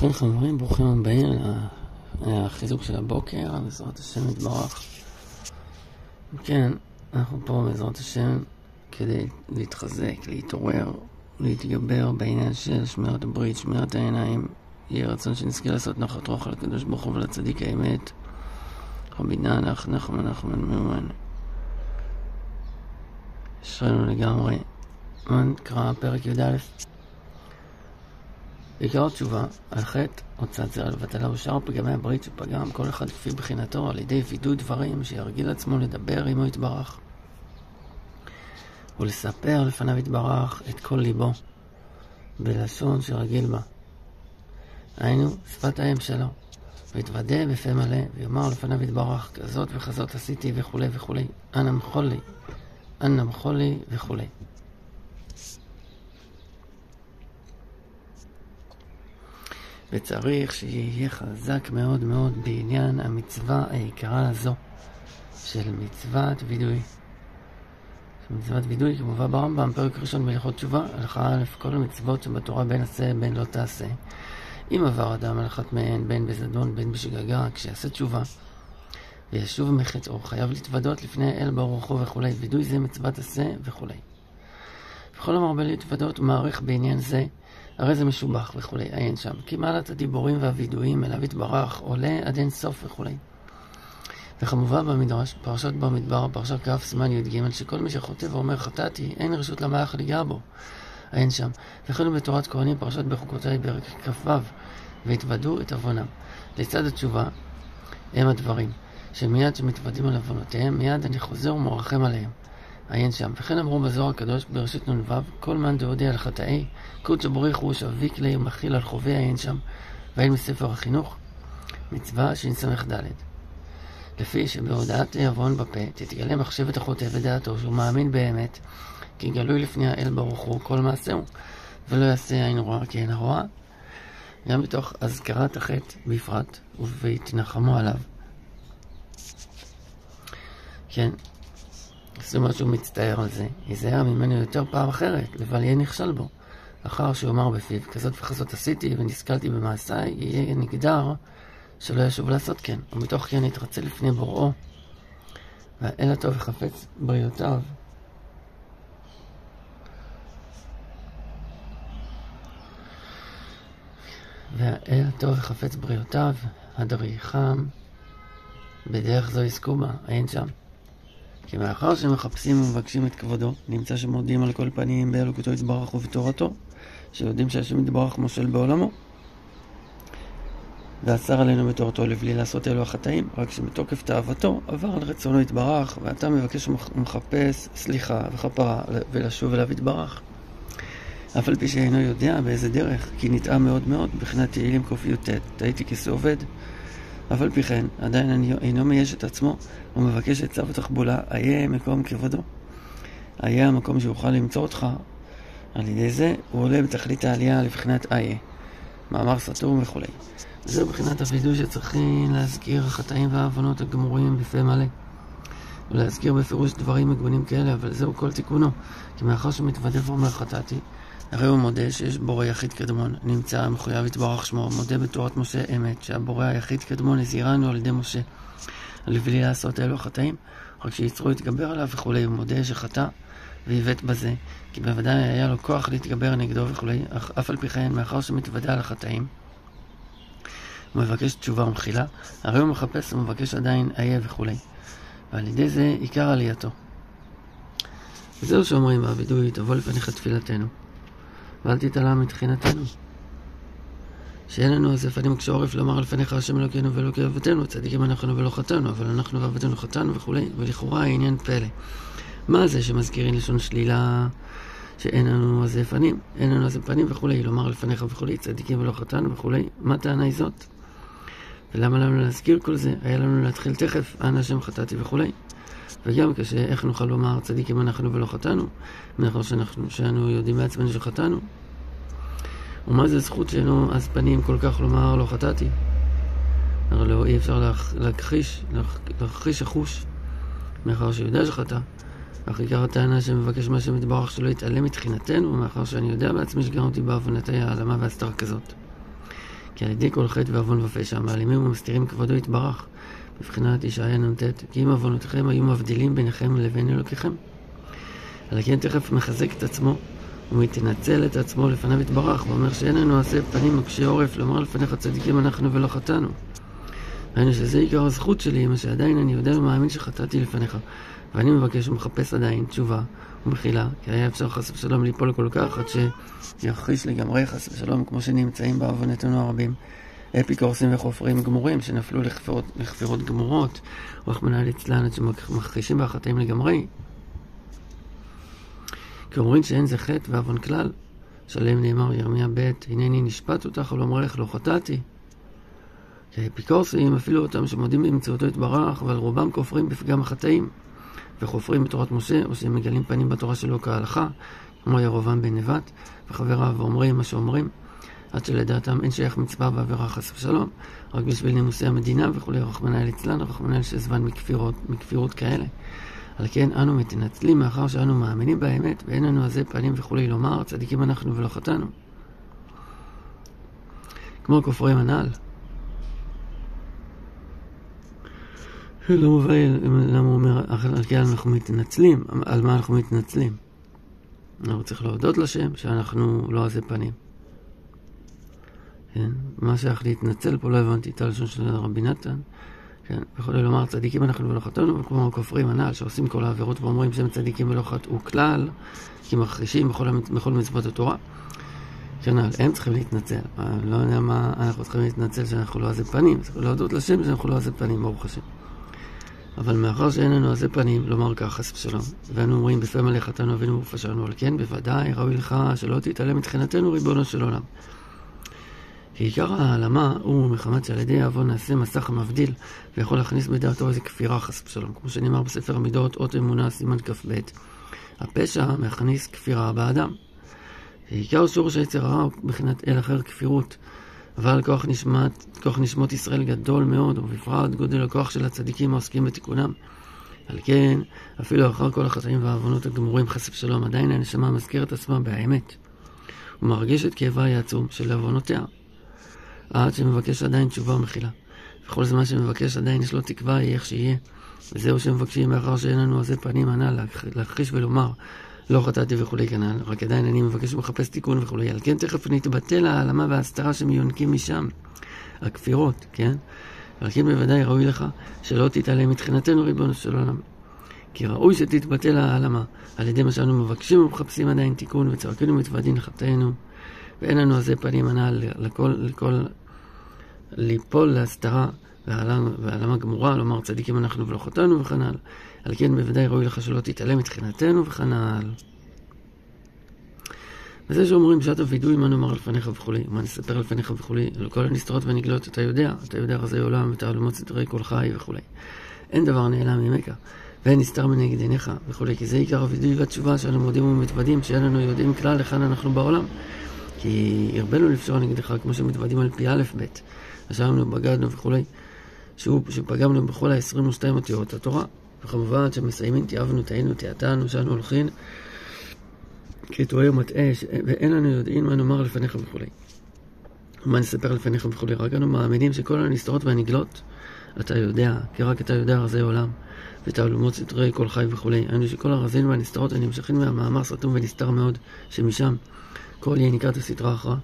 ובכן חברים, ברוכים הבאים לחיזוק של הבוקר, בעזרת השם יתברך. כן, אנחנו פה בעזרת השם כדי להתחזק, להתעורר, להתגבר בעניין של שמירת הברית, שמירת העיניים. יהיה רצון שנזכה לעשות נחת רוח על הקדוש ברוך הוא ולצדיק האמת. רבינה נחמן מאומן. אשרינו לגמרי. נקרא פרק י"א. עיקר התשובה על חטא הוצאת זרע לבטלה ושאר פגמי הברית שפגם כל אחד כפי בחינתו על ידי וידוי דברים שירגיל עצמו לדבר עמו יתברך ולספר לפניו יתברך את כל ליבו בלשון שרגיל בה, היינו שפת האם שלו, ויתוודה בפה מלא ויאמר לפניו יתברך כזאת וכזאת עשיתי וכולי וכולי, אנא מחול לי וכולי. וצריך שיהיה חזק מאוד מאוד בעניין המצווה היקרה הזו של מצוות וידוי. מצוות וידוי כמובן ברמב"ם, פרק ראשון בהלכות תשובה, הלכה א', כל המצוות שבתורה בין עשה בין לא תעשה. אם עבר אדם על אחת מהן, בין בזדון בין בשגגה, כשיעשה תשובה וישוב מחטאו, חייב להתוודות לפני אל ברוך הוא וכו'. וידוי זה מצוות עשה וכו'. וכל המרבה להתוודות ומעריך בעניין זה, הרי זה משובח וכולי, עיין שם. כי מעלת הדיבורים והווידויים אליו יתברך עולה עד אין סוף וכולי. וכמובן במדרש, פרשת במדבר, פרשת כ' סימן י"ג, שכל מי שחוטא ואומר חטאתי, אין רשות למלאך לגע בו. עיין שם. וכן בתורת כהנים, פרשת בחוקותיי פרק כ"ו, והתוודו את עוונם. לצד התשובה הם הדברים, שמיד שמתוודים על עוונותיהם, מיד אני חוזר ומרחם עליהם. עיין שם. וכן אמרו בזוהר הקדוש בראשית נ"ו, כל מאן דהודיע על חטאי, קודש בריך הוא שאביק לי ומכיל על חובי. עיין שם. ואין מספר החינוך, מצווה שנס"ד. לפי שבהודעת עוון בפה תתגלה מחשבת החוטא ודעתו שהוא מאמין באמת, כי גלוי לפני האל ברוך הוא כל מעשהו, ולא יעשה עין רואה כי עין הרואה. גם בתוך הזכרת החטא בפרט, ובהתנחמו עליו. כן, עשו משהו מצטער על זה, ייזהר ממנו יותר פעם אחרת, לבל יהיה נכשל בו. אחר שאומר בפיו, כזאת וכזאת עשיתי ונשכלתי במעשיי, יהיה נגדר שלא ישוב לעשות כן, ומתוך כן יתרצה לפני בוראו, והאל הטוב וחפץ בריאותיו. והאל הטוב וחפץ בריאותיו, הדריכם, בדרך זו יזכו בה. עיין שם. כי מאחר שמחפשים ומבקשים את כבודו, נמצא שמודים על כל פנים באלוקותו יתברך ובתורתו, שיודעים שהשם יתברך מושל בעולמו, ואסר עלינו בתורתו לבלי לעשות אלו החטאים, רק שמתוקף תאוותו עבר על רצונו יתברך, ואתה מבקש ומחפש סליחה וכפרה ולשוב אליו יתברך. אף על פי שאינו יודע באיזה דרך, כי נטעה מאוד מאוד, בחינת תהילים ק"ט, תהיתי כסעובד. אף על פי כן, עדיין אינו מייש את עצמו, ומבקש את צו התחבולה, איה מקום כבודו. איה המקום שיוכל למצוא אותך. על ידי זה הוא עולה בתכלית העלייה לבחינת איה. מאמר סתור וכו'. זהו בחינת הווידוי שצריכים להזכיר החטאים והעוונות הגמורים בפה מלא. ולהזכיר בפירוש דברים מגונים כאלה, אבל זהו כל תיקונו. כי מאחר שמתוודה ואומר חטאתי, הרי הוא מודה שיש בורא יחיד קדמון, נמצא מחויב יתברך שמו, מודה בתורת משה אמת, שהבורא היחיד קדמון הזהירנו על ידי משה, לבלי לעשות אלו החטאים, רק שיצרו יתגבר עליו וכולי, הוא מודה שחטא ויבט בזה, כי בוודאי היה לו כוח להתגבר נגדו וכולי, אך אף על פי כן, מאחר שמתוודה על החטאים, הוא מבקש תשובה ומחילה, הרי הוא מחפש ומבקש עדיין איה וכולי, ועל ידי זה עיקר עלייתו. וזהו שאומרים בווידוי, תבוא לפניך תפילתנו, ואל תתעלם מתחינתנו. שאין לנו אז לפנים כשעורף לומר לפניך השם אלוקינו ואלוקי אבותינו, צדיקים אנחנו ולא חטאנו, אבל אנחנו ואבותינו חטאנו וכולי, ולכאורה העניין פלא. מה זה שמזכירים לשון שלילה, שאין לנו אז לפנים, אין לנו אז לפנים וכולי, לומר לפניך וכולי, צדיקים ולא חטאנו וכולי, מה טענה היא זאת? ולמה לנו להזכיר כל זה? היה לנו להתחיל תכף, אנא השם חטאתי וכולי. וגם איך נוכל לומר צדיקים אנחנו ולא חטאנו, מאחר שאנו יודעים בעצמנו שחטאנו. ומה זה זכות שאינו אז פנים כל כך לומר לא חטאתי? הרי לא אי אפשר להכחיש החוש, מאחר שיודע שחטא. אך עיקר הטענה שמבקש מה שמתברך שלא יתעלם מתחינתנו, מאחר שאני יודע בעצמי שגם אותי בעוונתי העלמה והסתר כזאת. כי על ידי כל חטא ועוון ופשע מעלימים ומסתירים כבודו יתברך, בבחינת ישעיה נ"ט, כי אם עוונותיכם היו מבדילים ביניכם לבין אלוקיכם. על כן תכף מחזק את עצמו ומתנצל את עצמו לפניו יתברך, ואומר שאין לנו עשה פנים מקשי עורף לומר לפניך צדיקים אנחנו ולא חטאנו. היינו שזה עיקר הזכות שלי, מה שעדיין אני יודע ומאמין שחטאתי לפניך, ואני מבקש ומחפש עדיין תשובה ומחילה, כי היה אפשר חס ושלום ליפול כל כך עד שירחיש לגמרי חס ושלום, כמו שנמצאים בעוונותינו הרבים אפיקורסים וחופרים גמורים שנפלו לכפירות גמורות, רחמנא ליצלן, עד שמכחישים בחטאים לגמרי. כי אומרים שאין זה חטא ועוון כלל, שלם נאמר ירמיה ב', הנני נשפט אותך ולאמרך לא חטאתי. כי האפיקורסים אפילו אותם שמודים באמצעותו יתברך, אבל רובם כופרים בפגם החטאים וחופרים בתורת משה, או שהם מגלים פנים בתורה שלו כהלכה, כמו ירבעם בן נבט וחבריו, ואומרים מה שאומרים, עד שלדעתם אין שייך מצווה בעבירה חס ושלום, רק בשביל נימוסי המדינה וכולי, רחמנא ליצלן, רחמנא שזמן מכפירות כאלה. על כן אנו מתנצלים מאחר שאנו מאמינים באמת, ואין לנו הזה פנים וכולי לומר צדיקים אנחנו ולא חטאנו. כמו הכופרים הנ"ל. לא מובן למה הוא אומר, על כן אנחנו מתנצלים. על מה אנחנו מתנצלים? אנחנו צריכים להודות לשם שאנחנו לא עזה פנים. כן? מה שייך להתנצל פה, לא הבנתי את הלשון של רבי נתן. כן? יכולים לומר צדיקים אנחנו ולא חטאנו, וכמו הכופרים הנ"ל שעושים כל העבירות ואומרים שהם צדיקים ולא חטאו כלל, כי מכחישים בכל מצוות התורה. כן, הם צריכים להתנצל. אני לא יודע מה אנחנו צריכים להתנצל שאנחנו לא עזה פנים. צריכים להודות לשם שאנחנו לא עזה פנים, ברוך השם. אבל מאחר שאין לנו עזה פנים, לומר כך חס ושלום, ואנו אומרים בפה מלא חטאנו אבינו ופשענו, על כן בוודאי ראוי לך שלא תתעלם מתחינתנו ריבונו של עולם. כי עיקר העלמה הוא מחמת שעל ידי העוון נעשה מסך המבדיל ויכול להכניס בדעתו איזה כפירה חס ושלום, כמו שנאמר בספר המידות אות אמונה סימן כ"ב, הפשע מכניס כפירה באדם. עיקר שורש היצר הרע הוא מבחינת אל אחר כפירות, אבל כוח נשמות ישראל גדול מאוד, ובפרט גודל הכוח של הצדיקים העוסקים בתיקונם. על כן, אפילו אחר כל החטאים והעוונות הגמורים חס ושלום, עדיין הנשמה מזכירת עצמה באמת, ומרגישת כאבה העצום של עוונותיה, עד שמבקש עדיין תשובה ומחילה. וכל זמן שמבקש עדיין יש לו תקווה, יהיה איך שיהיה. וזהו שמבקשים מאחר שאין לנו עזה פנים הנ"ל להכחיש ולומר לא חטאתי וכולי כנ"ל, רק עדיין אני מבקש ומחפש תיקון וכולי. על כן תכף נתבטל העלמה וההסתרה שמיונקים משם, הכפירות, כן? על כן בוודאי ראוי לך שלא תתעלם מתחינתנו ריבונו של עולם. כי ראוי שתתבטל העלמה על ידי מה שאנו מבקשים ומחפשים עדיין תיקון וצועקים ומתוודעים לחטאינו, ואין לנו עזה פנים הנ"ל לכל ליפול להסתרה והעלמה גמורה, לומר צדיקים אנחנו ולא חטאנו וכנ"ל. על כן בוודאי ראוי לך שלא תתעלם מתחינתנו וכנ"ל. וזה שאומרים שעת הווידוי מה נאמר לפניך וכולי, מה נספר לפניך וכולי, על כל הנסתרות והנגלות אתה יודע רזי עולם ותעלומות סתרי כל חי וכולי. אין דבר נעלם ממך ואין נסתר מנגד עיניך וכולי, כי זה עיקר הווידוי והתשובה שאנו מודים ומתוודים שאין לנו יודעים כלל לכאן אנחנו בעולם. כי הרבנו לפשוע נגדך כמו שמתוודים על פי א' ב', אשרנו בגדנו וכולי, שפגמנו בכל ה-22 אותיות התורה, וכמובן שמסיימים תיאבנו תהיינו תיאתנו שאנו הולכים כי טועה ומטעה ואין לנו יודעים מה נאמר לפניך וכולי, ומה נספר לפניך וכולי. רק אנו מאמינים שכל הנסתרות והנגלות אתה יודע, כי רק אתה יודע רזי עולם ותעלומות סתרי כל חי וכולי. היינו שכל הרזים והנסתרות הנמשכים מהמאמר סתום ונסתר מאוד, שמשם כל יניקת הסתרה אחרה,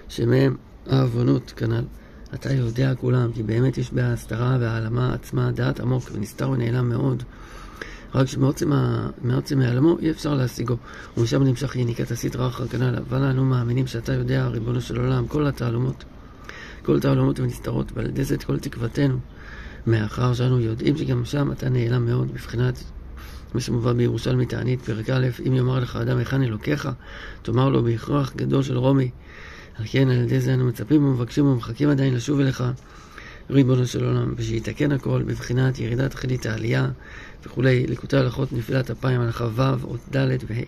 שמהם העוונות כנ"ל אתה יודע כולם, כי באמת יש בהסתרה והעלמה עצמה דעת עמוק ונסתר ונעלם מאוד, רק שמעוצם העלמו אי אפשר להשיגו, ומשם נמשך יניקת הסתרה אחר כנ"ל. אבל אנו מאמינים שאתה יודע ריבונו של עולם כל תעלומות ונסתרות, ועל ידי זה את כל תקוותנו, מאחר שאנו יודעים שגם שם אתה נעלם מאוד, בבחינת מה שמובא בירושלמי תענית פרק א', אם יאמר לך אדם היכן אלוקיך, תאמר לו בהכרח גדול של רומי. על כן על ידי זה אנו מצפים ומבקשים ומחכים עדיין לשוב אליך ריבונו של עולם, ושיתקן הכל בבחינת ירידת חילית העלייה וכולי, ליקוטי הלכות נפילת אפיים הלכה ו' אות ד' וה'.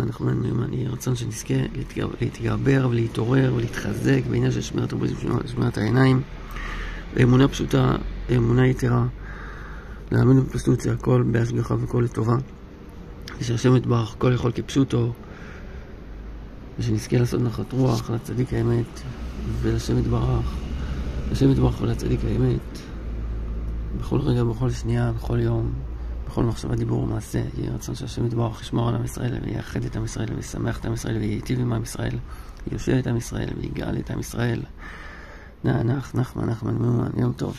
נחמן יהיה רצון שנזכה להתגבר ולהתעורר ולהתחזק בעניין של שמירת הברית ושמירת העיניים, באמונה פשוטה, באמונה יתרה, להאמין בפשטות שהכל בהשגחה וכל לטובה, ושהשם יתברך כל יכול כפשוטו, ושנזכה לעשות נחת רוח לצדיק האמת ולשם יתברך, לשם יתברך ולצדיק האמת, בכל רגע, בכל שנייה, בכל יום, בכל מחשבה, דיבור ומעשה. יהיה רצון שהשם יתברך ישמור על עם ישראל ויאחד את עם ישראל וישמח את עם ישראל וייטיב עם עם ישראל, ויושב את עם ישראל ויגאל את עם ישראל. נחמן, יום טוב.